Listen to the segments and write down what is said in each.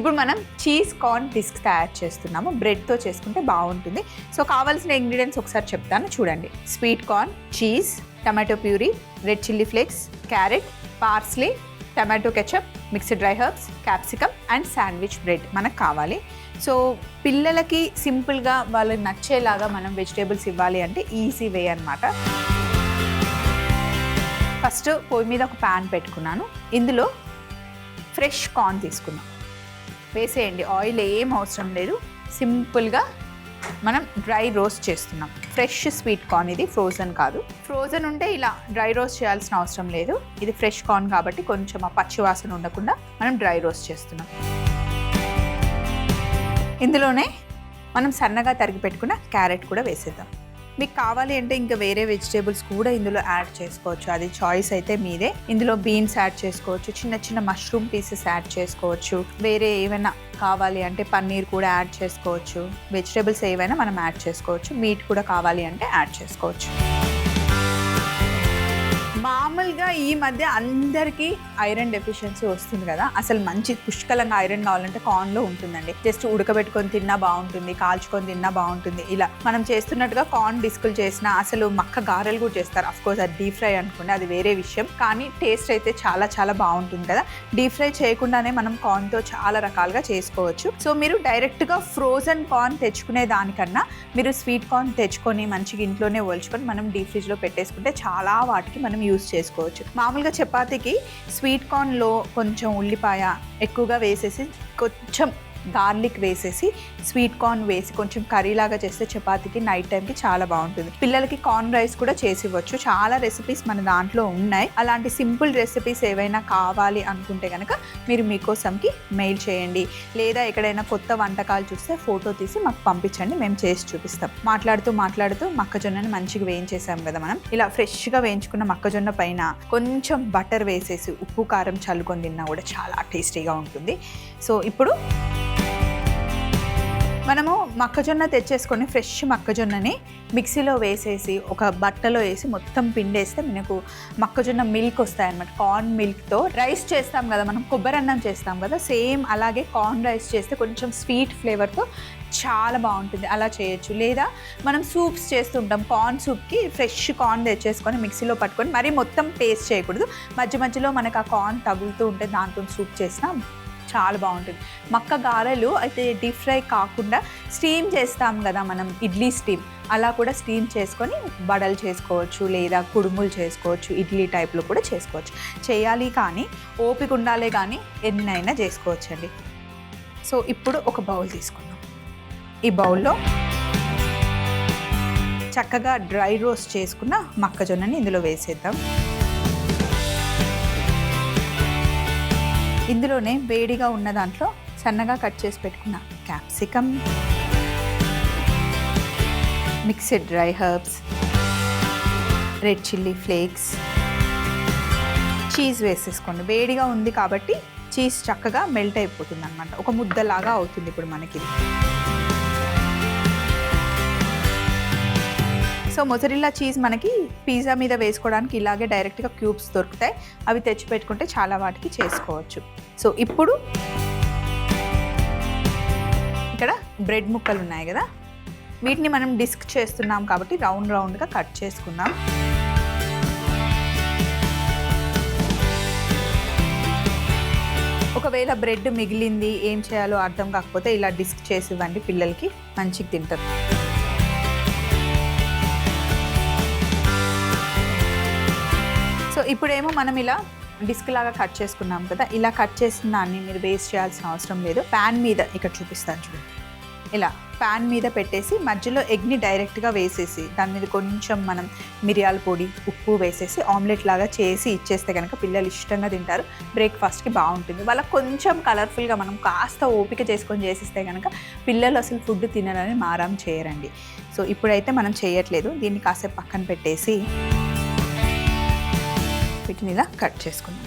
ఇప్పుడు మనం cheese corn disc తయారు చేస్తున్నాము. బ్రెడ్తో చేసుకుంటే బాగుంటుంది. సో కావాల్సిన ఇంగ్రీడియంట్స్ ఒకసారి చెప్తాను చూడండి. Sweet corn, cheese, tomato puree, red chilli flakes, carrot, parsley, tomato ketchup, mixed dry herbs, capsicum and sandwich bread మనకు కావాలి. సో పిల్లలకి సింపుల్గా వాళ్ళకి నచ్చేలాగా మనం వెజిటేబుల్స్ ఇవ్వాలి అంటే ఈజీ వే అనమాట. ఫస్ట్ పొయ్యి మీద ఒక ప్యాన్ పెట్టుకున్నాను. ఇందులో ఫ్రెష్ కార్న్ తీసుకున్నాం. వేసేయండి. ఆయిల్ ఏం అవసరం లేదు. సింపుల్గా మనం డ్రై రోస్ట్ చేస్తున్నాం. ఫ్రెష్ స్వీట్ కార్న్ ఇది, ఫ్రోజన్ కాదు. ఫ్రోజన్ ఉంటే ఇలా డ్రై రోస్ట్ చేయాల్సిన అవసరం లేదు. ఇది ఫ్రెష్ కార్న్ కాబట్టి కొంచెం ఆ పచ్చి వాసన ఉండకుండా మనం డ్రై రోస్ట్ చేస్తున్నాం. ఇందులోనే మనం సన్నగా తరిగి పెట్టుకున్న క్యారెట్ కూడా వేసేద్దాం. మీకు కావాలి అంటే ఇంకా వేరే వెజిటేబుల్స్ కూడా ఇందులో యాడ్ చేసుకోవచ్చు. అది చాయిస్ అయితే మీదే. ఇందులో బీన్స్ యాడ్ చేసుకోవచ్చు, చిన్న చిన్న మష్రూమ్ పీసెస్ యాడ్ చేసుకోవచ్చు. వేరే ఏమైనా కావాలి అంటే పన్నీర్ కూడా యాడ్ చేసుకోవచ్చు. వెజిటేబుల్స్ ఏవైనా మనం యాడ్ చేసుకోవచ్చు. మీట్ కూడా కావాలి అంటే యాడ్ చేసుకోవచ్చు. మామూలుగా ఈ మధ్య అందరికీ ఐరన్ డెఫిషియన్సీ వస్తుంది కదా. అసలు మంచి పుష్కలంగా ఐరన్ కావాలంటే కార్న్లో ఉంటుందండి. జస్ట్ ఉడకబెట్టుకొని తిన్నా బాగుంటుంది, కాల్చుకొని తిన్నా బాగుంటుంది. ఇలా మనం చేస్తున్నట్టుగా కార్న్ డిస్కులు చేసినా, అసలు మక్క గారెలు కూడా చేస్తారు. అఫ్కోర్స్ అది డీప్ ఫ్రై అనుకోండి, అది వేరే విషయం. కానీ టేస్ట్ అయితే చాలా చాలా బాగుంటుంది కదా. డీప్ ఫ్రై చేయకుండానే మనం కార్న్తో చాలా రకాలుగా చేసుకోవచ్చు. సో మీరు డైరెక్ట్గా ఫ్రోజన్ కార్న్ తెచ్చుకునే దానికన్నా మీరు స్వీట్ కార్న్ తెచ్చుకొని మంచిగా ఇంట్లోనే ఒలుచుకొని మనం డీప్ ఫ్రిడ్జ్లో పెట్టేసుకుంటే చాలా వాటికి మనం యూస్ చేసుకోవచ్చు. మామూలుగా చపాతీకి స్వీట్ కార్న్లో కొంచెం ఉల్లిపాయ ఎక్కువగా వేసేసి, కొంచెం గార్లిక్ వేసేసి, స్వీట్ కార్న్ వేసి కొంచెం కర్రీలాగా చేస్తే చపాతీకి నైట్ టైంకి చాలా బాగుంటుంది. పిల్లలకి కార్న్ రైస్ కూడా చేసి ఇవ్వచ్చు. చాలా రెసిపీస్ మన దాంట్లో ఉన్నాయి. అలాంటి సింపుల్ రెసిపీస్ ఏవైనా కావాలి అనుకుంటే కనుక మీరు మీకోసంకి మెయిల్ చేయండి. లేదా ఎక్కడైనా కొత్త వంటకాలు చూస్తే ఫోటో తీసి మాకు పంపించండి, మేము చేసి చూపిస్తాం. మాట్లాడుతూ మొక్కజొన్నని మంచిగా వేయించేసాం కదా మనం. ఇలా ఫ్రెష్గా వేయించుకున్న మొక్కజొన్న పైన కొంచెం బటర్ వేసేసి ఉప్పు కారం చల్లుకొని తిన్నా కూడా చాలా టేస్టీగా ఉంటుంది. సో ఇప్పుడు మనము మొక్కజొన్న తెచ్చేసుకొని ఫ్రెష్ మొక్కజొన్నని మిక్సీలో వేసేసి ఒక బట్టలో వేసి మొత్తం పిండేస్తే మనకు మొక్కజొన్న మిల్క్ వస్తాయన్నమాట. కార్న్ మిల్క్తో రైస్ చేస్తాం కదా మనం, కొబ్బరి అన్నం చేస్తాం కదా, సేమ్ అలాగే కార్న్ రైస్ చేస్తే కొంచెం స్వీట్ ఫ్లేవర్తో చాలా బాగుంటుంది. అలా చేయొచ్చు. లేదా మనం సూప్స్ చేస్తుంటాం. కార్న్ సూప్కి ఫ్రెష్ కార్న్ తెచ్చేసుకొని మిక్సీలో పట్టుకొని మరీ మొత్తం పేస్ట్ చేయకూడదు. మధ్య మధ్యలో మనకు ఆ కార్న్ తగులుతూ ఉంటే దాంతో సూప్ చేసినా చాలా బాగుంటుంది. మక్క గారెలు అయితే డీప్ ఫ్రై కాకుండా స్టీమ్ చేస్తాం కదా మనం, ఇడ్లీ స్టీమ్, అలా కూడా స్టీమ్ చేసుకొని వడలు చేసుకోవచ్చు, లేదా కుడుములు చేసుకోవచ్చు, ఇడ్లీ టైప్లో కూడా చేసుకోవచ్చు. చేయాలి కానీ ఓపిక ఉండాలి, కానీ ఎన్నైనా చేసుకోవచ్చండి. సో ఇప్పుడు ఒక బౌల్ తీసుకుందాం. ఈ బౌల్లో చక్కగా డ్రై రోస్ట్ చేసుకున్న మొక్కజొన్నని ఇందులో వేసేద్దాం. ఇందులోనే వేడిగా ఉన్న దాంట్లో సన్నగా కట్ చేసి పెట్టుకున్న capsicum, mixed dry herbs, red chilli flakes, cheese వేసేసుకోండి. వేడిగా ఉంది కాబట్టి చీజ్ చక్కగా మెల్ట్ అయిపోతుంది అన్నమాట. ఒక ముద్దలాగా అవుతుంది ఇప్పుడు మనకి. సో మొజరెల్లా చీజ్ మనకి పిజ్జా మీద వేసుకోవడానికి ఇలాగే డైరెక్ట్గా క్యూబ్స్ దొరుకుతాయి. అవి తెచ్చి పెట్టుకుంటే చాలా వాటికి చేసుకోవచ్చు. సో ఇప్పుడు ఇక్కడ బ్రెడ్ ముక్కలు ఉన్నాయి కదా, వీటిని మనం డిస్క్ చేస్తున్నాం కాబట్టి రౌండ్ రౌండ్గా కట్ చేసుకుందాం. ఒకవేళ బ్రెడ్ మిగిలింది ఏం చేయాలో అర్థం కాకపోతే ఇలా డిస్క్ చేసి ఇవ్వండి, పిల్లలకి మంచిగా తింటారు. సో ఇప్పుడేమో మనం ఇలా డిస్క్ లాగా కట్ చేసుకున్నాం కదా. ఇలా కట్ చేసిన దాన్ని మీరు వేస్ట్ చేయాల్సిన అవసరం లేదు. ప్యాన్ మీద ఇక్కడ చూపిస్తాను చూడండి. ఇలా ప్యాన్ మీద పెట్టేసి మధ్యలో ఎగ్ని డైరెక్ట్గా వేసేసి దాని మీద కొంచెం మనం మిరియాల పొడి, ఉప్పు వేసేసి ఆమ్లెట్ లాగా చేసి ఇచ్చేస్తే కనుక పిల్లలు ఇష్టంగా తింటారు. బ్రేక్ఫాస్ట్కి బాగుంటుంది. వాళ్ళకి కొంచెం కలర్ఫుల్గా మనం కాస్త ఓపిక చేసుకొని చేసిస్తే కనుక పిల్లలు అసలు ఫుడ్ తినాలని మారం చేయరండి. సో ఇప్పుడైతే మనం చేయట్లేదు. దీన్ని కాసేపు పక్కన పెట్టేసి వీటిని ఇలా కట్ చేసుకుందాం.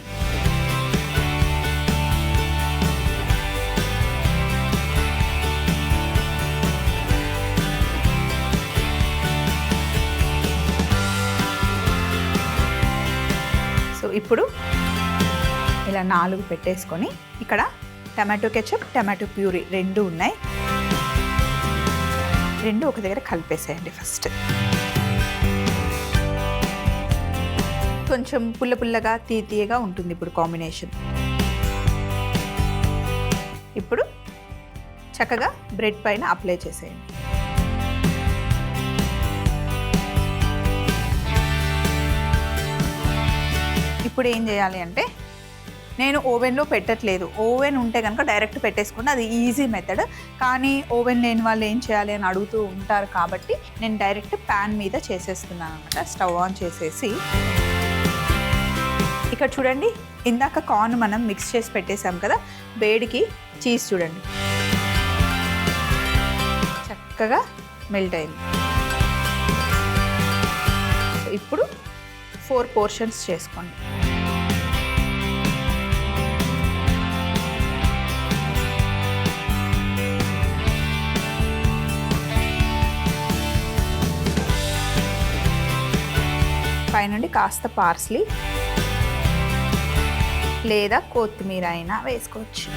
సో ఇప్పుడు ఇలా 4 పెట్టేసుకొని ఇక్కడ టమాటో కెచప్, టమాటో ప్యూరీ రెండు ఉన్నాయి. రెండు ఒక దగ్గర కలిపేసేయండి. ఫస్ట్ కొంచెం పుల్ల పుల్లగా తీయగా ఉంటుంది ఇప్పుడు కాంబినేషన్. ఇప్పుడు చక్కగా బ్రెడ్ పైన అప్లై చేసేయండి. ఇప్పుడు ఏం చేయాలి అంటే, నేను ఓవెన్లో పెట్టట్లేదు. ఓవెన్ ఉంటే కనుక డైరెక్ట్ పెట్టేసుకోండి, అది ఈజీ మెథడ్. కానీ ఓవెన్ లేని వాళ్ళు ఏం చేయాలి అని అడుగుతూ ఉంటారు కాబట్టి నేను డైరెక్ట్ ప్యాన్ మీద చేసేస్తున్నాను అనమాట. స్టవ్ ఆన్ చేసేసి ఇక్కడ చూడండి, ఇందాక కార్న్ మనం మిక్స్ చేసి పెట్టేసాం కదా, వేడికి చీజ్ చూడండి చక్కగా మెల్ట్ అయింది. ఇప్పుడు 4 పోర్షన్స్ చేసుకోండి. పైనుండి కాస్త పార్స్లీ లేదా కొత్తిమీర అయినా వేసుకోవచ్చు.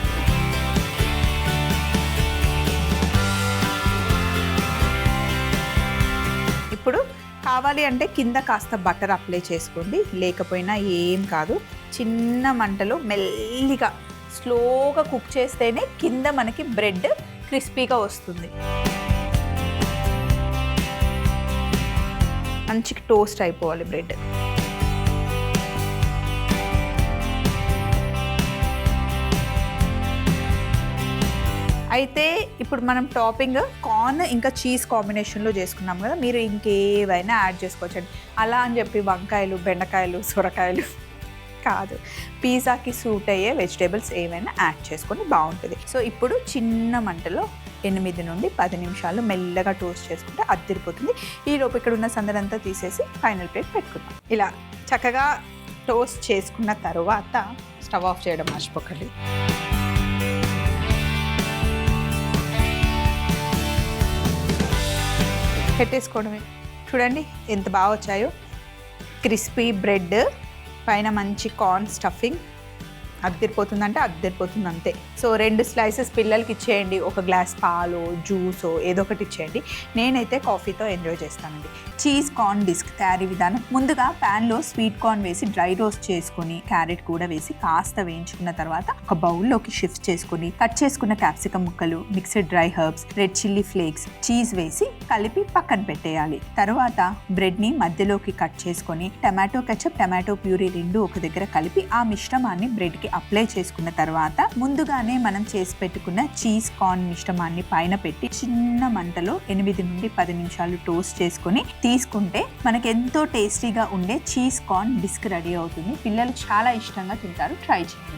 ఇప్పుడు కావాలి అంటే కింద కాస్త బటర్ అప్లై చేసుకోండి, లేకపోయినా ఏం కాదు. చిన్న మంటలో మెల్లిగా స్లోగా కుక్ చేస్తేనే కింద మనకి బ్రెడ్ క్రిస్పీగా వస్తుంది. మంచి టోస్ట్ అయిపోవాలి బ్రెడ్. అయితే ఇప్పుడు మనం టాపింగ్ కార్న్ ఇంకా చీజ్ కాంబినేషన్లో చేసుకున్నాం కదా, మీరు ఇంకేవైనా యాడ్ చేసుకోవచ్చండి. అలా అని చెప్పి వంకాయలు, బెండకాయలు, సొరకాయలు కాదు, పిజ్జాకి సూట్ అయ్యే వెజిటేబుల్స్ ఏమైనా యాడ్ చేసుకొని బాగుంటుంది. సో ఇప్పుడు చిన్న మంటలో 8 నుండి 10 నిమిషాలు మెల్లగా టోస్ట్ చేసుకుంటే అద్దరిపోతుంది. ఈలోపు ఇక్కడ ఉన్న సందడంతా తీసేసి ఫైనల్ ప్లేట్ పెట్టుకుందాం. ఇలా చక్కగా టోస్ట్ చేసుకున్న తర్వాత స్టవ్ ఆఫ్ చేయడం మర్చిపోకండి. పెట్టేసుకోవడమే. చూడండి ఎంత బాగా వచ్చాయో. క్రిస్పీ బ్రెడ్ పైన మంచి కార్న్ స్టఫింగ్. అద్దరిపోతుందంటే అద్దరిపోతుంది అంతే. సో 2 స్లైసెస్ పిల్లలకి ఇచ్చేయండి, ఒక గ్లాస్ పాలు, జ్యూసో ఏదో ఒకటి ఇచ్చేయండి. నేనైతే కాఫీతో ఎంజాయ్ చేస్తానండి. చీజ్ కార్న్ డిస్క్ తయారీ విధానం: ముందుగా ప్యాన్లో స్వీట్ కార్న్ వేసి డ్రై రోస్ట్ చేసుకొని, క్యారెట్ కూడా వేసి కాస్త వేయించుకున్న తర్వాత ఒక బౌల్లోకి షిఫ్ట్ చేసుకొని కట్ చేసుకున్న క్యాప్సికమ్ ముక్కలు, mixed dry herbs, red chilli flakes, cheese వేసి కలిపి పక్కన పెట్టేయాలి. తర్వాత బ్రెడ్ని మధ్యలోకి కట్ చేసుకొని టమాటో కెచప్, టమాటో ప్యూరీ రెండు ఒక దగ్గర కలిపి ఆ మిశ్రమాన్ని బ్రెడ్కి అప్లై చేసుకున్న తర్వాత ముందుగానే మనం చేసి పెట్టుకున్న చీజ్ కార్న్ మిశ్రమాన్ని పైన పెట్టి చిన్న మంటలో 8 నుండి 10 నిమిషాలు టోస్ట్ చేసుకొని తీసుకుంటే మనకి ఎంతో టేస్టీగా ఉండే చీజ్ కార్న్ డిస్క్ రెడీ అవుతుంది. పిల్లలు చాలా ఇష్టంగా తింటారు. ట్రై చేయండి.